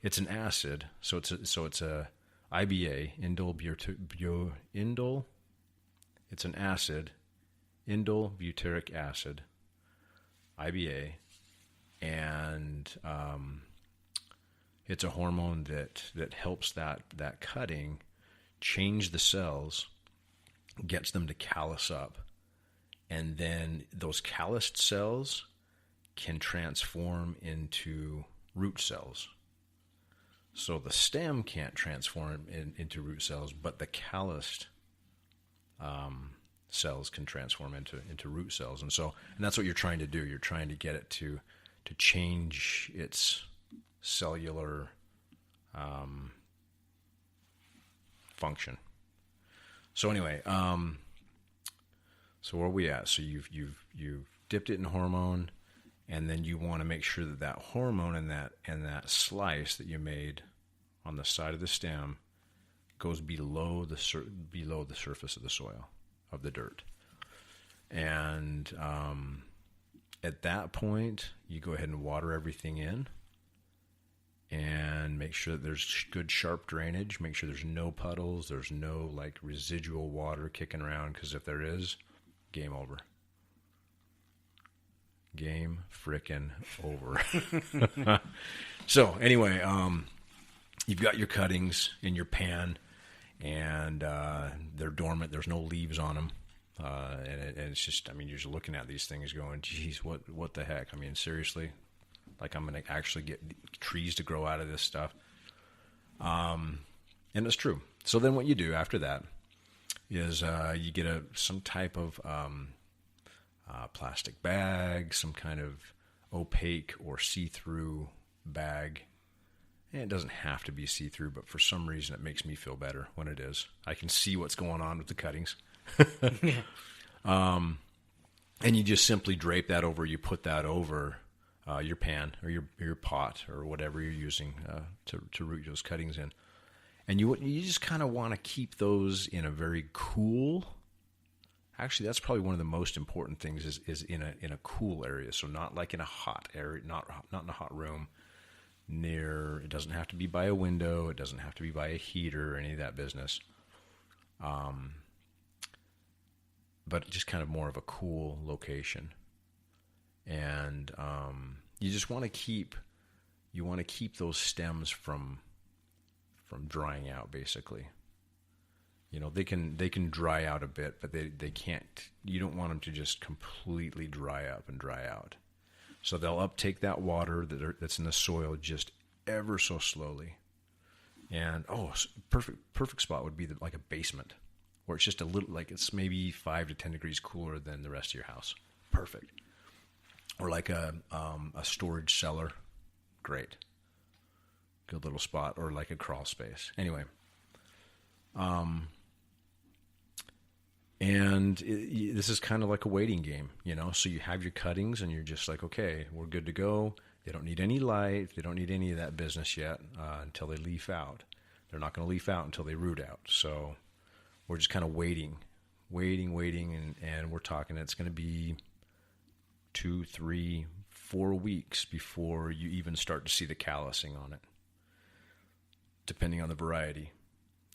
It's an acid, so it's a IBA, indole. It's an acid, indole butyric acid, IBA, and it's a hormone that helps that cutting change the cells, gets them to callus up, and then those calloused cells can transform into root cells. So the stem can't transform into root cells, but the calloused cells can transform into root cells. And that's what you're trying to do. You're trying to get it to change its cellular function. So anyway, so where are we at? So you've dipped it in hormone, and then you want to make sure that hormone and that slice that you made on the side of the stem goes below the surface of the soil, of the dirt. And at that point, you go ahead and water everything in, and make sure that there's good sharp drainage. Make sure there's no puddles, there's no like residual water kicking around, because if there is, game over. Game frickin' over. So anyway, you've got your cuttings in your pan, and they're dormant. There's no leaves on them, and it's just, I mean, you're just looking at these things going, geez, what the heck? I mean, seriously, like I'm going to actually get trees to grow out of this stuff. And it's true. So then what you do after that is you get some type of plastic bag, some kind of opaque or see-through bag. And it doesn't have to be see-through, but for some reason it makes me feel better when it is. I can see what's going on with the cuttings. And you just simply drape that over. You put that over your pan or your pot or whatever you're using to root those cuttings in. And you just kind of want to keep those in a very cool. Actually, that's probably one of the most important things is in a cool area. So not like in a hot area, not in a hot room. It doesn't have to be by a window. It doesn't have to be by a heater or any of that business. But just kind of more of a cool location. And you just want to keep those stems from drying out, basically. You know, they can dry out a bit, but they can't. You don't want them to just completely dry up and dry out. So they'll uptake that water that's in the soil just ever so slowly. And perfect spot would be like a basement, where it's just a little, like it's maybe 5 to 10 degrees cooler than the rest of your house. Perfect. Or like a storage cellar. Great. Good little spot. Or like a crawl space. Anyway. This is kind of like a waiting game, you know? So you have your cuttings and you're just like, okay, we're good to go. They don't need any light. They don't need any of that business yet until they leaf out. They're not going to leaf out until they root out. So we're just kind of waiting. And we're talking it's going to be 2, 3, 4 weeks before you even start to see the callousing on it, depending on the variety.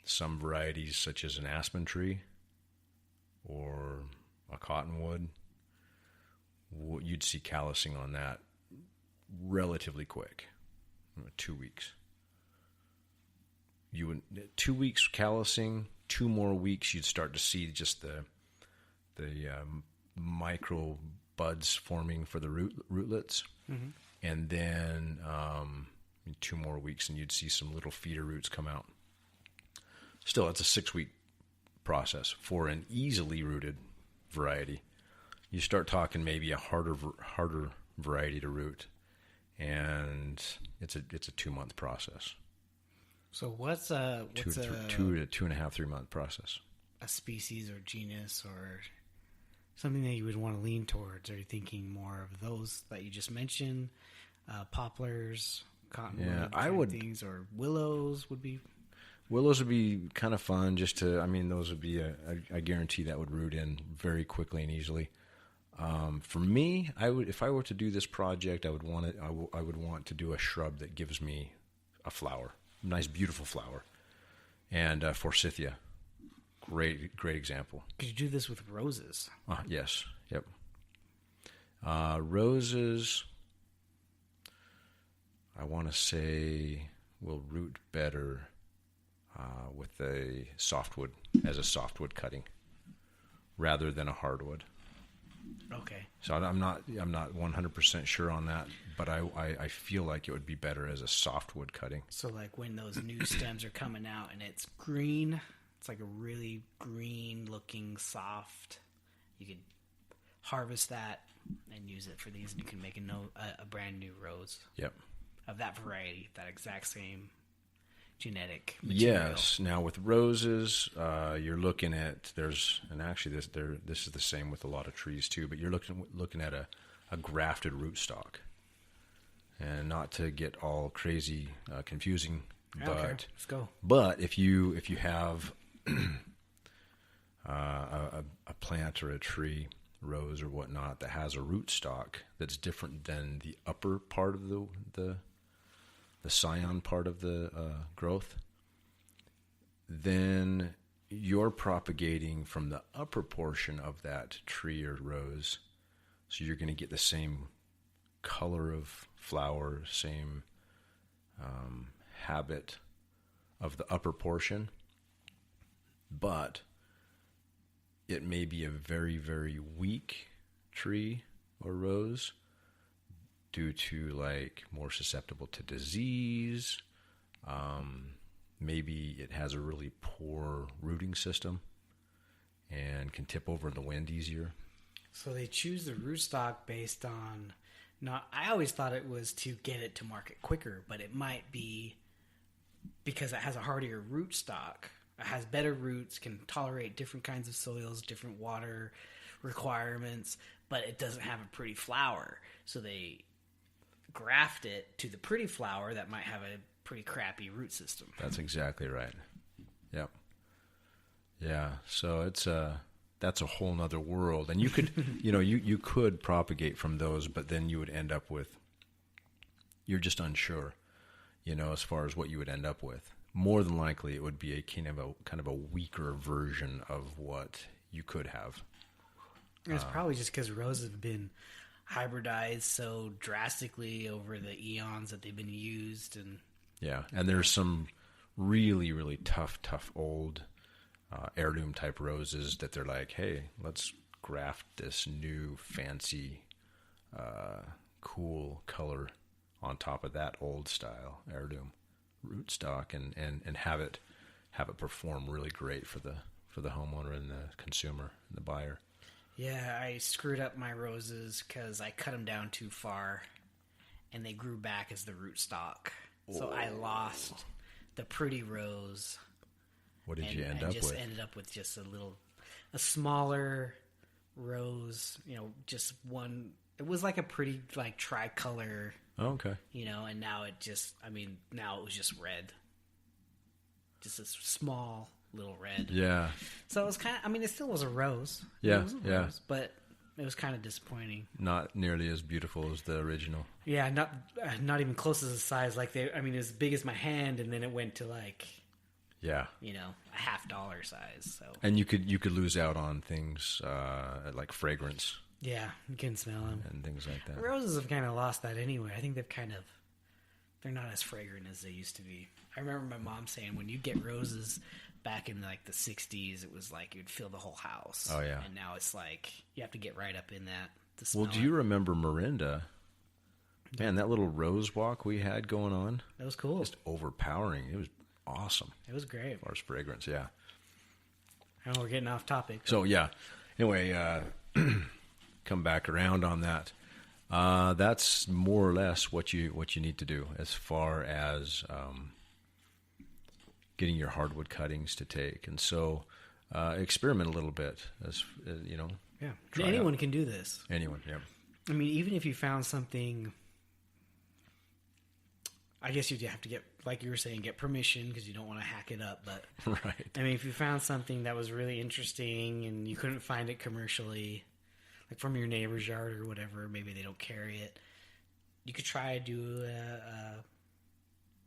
Some varieties, such as an aspen tree or a cottonwood, you'd see callousing on that relatively quick, 2 weeks. 2 weeks callousing, 2 more weeks you'd start to see just the micro buds forming for the rootlets, mm-hmm. And then 2 more weeks and you'd see some little feeder roots come out. Still, it's a 6-week process for an easily rooted variety. You start talking maybe a harder variety to root, and it's a 2-month process. So what's a 2 to 2.5, 3 month process? A species or genus or something that you would want to lean towards? Are you thinking more of those that you just mentioned, poplars, cottonwood, things, or willows would be? Willows would be kind of fun those would be I guarantee that would root in very quickly and easily. For me, if I were to do this project, I would want to do a shrub that gives me a flower, nice, beautiful flower. And forsythia, great example. Could you do this with roses? Yes, yep. Roses, I want to say, will root better with a softwood, as a softwood cutting, rather than a hardwood. Okay. So I'm not 100% sure on that, but I feel like it would be better as a softwood cutting. So like when those new stems are coming out and it's green, it's like a really green looking soft. You could harvest that and use it for these, and you can make a brand new rose. Yep. Of that variety, that exact same genetic material. Yes. Now with roses, you're looking at actually this is the same with a lot of trees too, but you're looking at a grafted rootstock, and not to get all crazy confusing, but okay, let's go. But if you have a plant or a tree, rose or whatnot, that has a rootstock that's different than the upper part of the scion part of the growth, then you're propagating from the upper portion of that tree or rose. So you're going to get the same color of flower, same habit of the upper portion, but it may be a very, very weak tree or rose, due to like more susceptible to disease. Maybe it has a really poor rooting system and can tip over in the wind easier. So they choose the rootstock based on I always thought it was to get it to market quicker, but it might be because it has a hardier rootstock. It has better roots, can tolerate different kinds of soils, different water requirements, but it doesn't have a pretty flower. So they graft it to the pretty flower that might have a pretty crappy root system. That's exactly right. Yep. Yeah. So that's a whole nother world, and you could, you could propagate from those, but then you would end up with, you're just unsure, as far as what you would end up with. More than likely, it would be a kind of a weaker version of what you could have. It's probably just because roses have been hybridized so drastically over the eons that they've been used, and there's some really, really tough old heirloom type roses that they're like, hey, let's graft this new fancy cool color on top of that old style heirloom rootstock, and have it perform really great for the homeowner and the consumer and the buyer. Yeah, I screwed up my roses because I cut them down too far, and they grew back as the rootstock. So I lost the pretty rose. What did you end up with? I just ended up with just a smaller rose. Just one. It was like a pretty tricolor. Oh, okay. And now now it was just red. Just a small little red. Yeah. So it was kind of, it still was a rose. Yeah. It was a rose, but it was kind of disappointing. Not nearly as beautiful as the original. Yeah, not even close as the size. As big as my hand, and then it went to a $50 size. So. And you could lose out on things like fragrance. Yeah, you can smell them and things like that. Roses have kind of lost that anyway. I think they're not as fragrant as they used to be. I remember my mom saying when you get roses back in the 60s, it was like you'd fill the whole house. Oh yeah. And now it's like you have to get right up in that to smell. Well, do you remember Marinda? Man, that little rose walk we had going on. That was cool. Just overpowering. It was awesome. It was great. As far as fragrance, yeah. I know we're getting off topic. So yeah. Anyway, come back around on that. That's more or less what you need to do as far as getting your hardwood cuttings to take. And so experiment a little bit, as Yeah, anyone can do this. Anyone, yeah. Even if you found something, I guess you'd have to get, like you were saying, get permission because you don't want to hack it up. But right. If you found something that was really interesting and you couldn't find it commercially, like from your neighbor's yard or whatever, maybe they don't carry it. You could try to do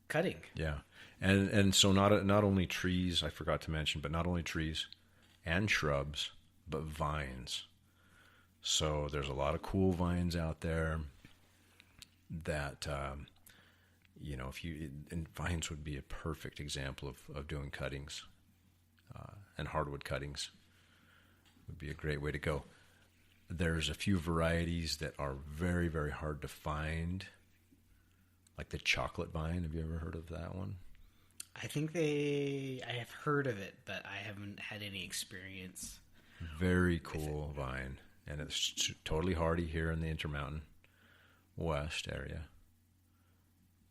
cutting. Yeah. And so not only trees, I forgot to mention, but not only trees and shrubs, but vines. So there's a lot of cool vines out there that, and vines would be a perfect example of doing cuttings, and hardwood cuttings would be a great way to go. There's a few varieties that are very, very hard to find, like the chocolate vine. Have you ever heard of that one? I have heard of it, but I haven't had any experience. Very cool vine, and it's totally hardy here in the Intermountain West area.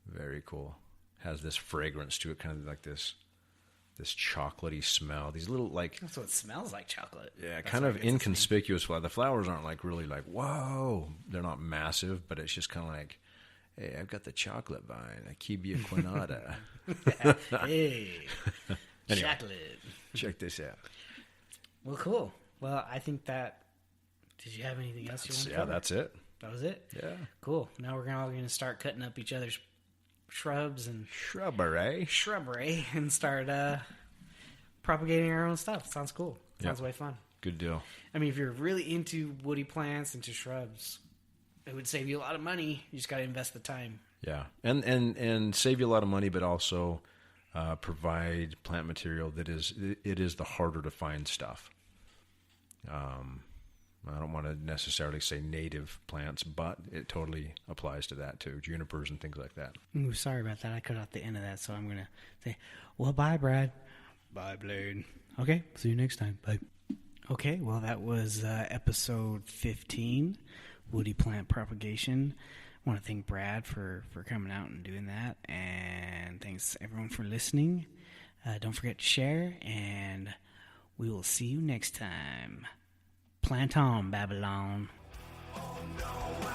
Very cool. Has this fragrance to it, kind of like this chocolatey smell. These little so it smells like chocolate. Yeah, that's kind of inconspicuous flower. The flowers aren't really whoa. They're not massive, but it's just kind of like, hey, I've got the chocolate vine, Akebia quinata. Hey, anyway, chocolate. Check this out. Well, cool. Well, I think that. Did you have anything else you wanted to cover? That's it. That was it? Yeah. Cool. Now we're all going to start cutting up each other's shrubs and shrubbery and start propagating our own stuff. Sounds cool. Sounds way fun. Good deal. I mean, if you're really into woody plants, into shrubs, it would save you a lot of money. You just got to invest the time. Yeah, and save you a lot of money, but also provide plant material that is the harder to find stuff. I don't want to necessarily say native plants, but it totally applies to that too. Junipers and things like that. Ooh, sorry about that. I cut out the end of that, so I'm going to say, well, bye, Brad. Bye, Blade. Okay, see you next time. Bye. Okay, well, that was episode 15, Woody Plant Propagation. I want to thank Brad for coming out and doing that, and thanks everyone for listening. Don't forget to share, and we will see you next time. Plant on, Babylon. Oh, no,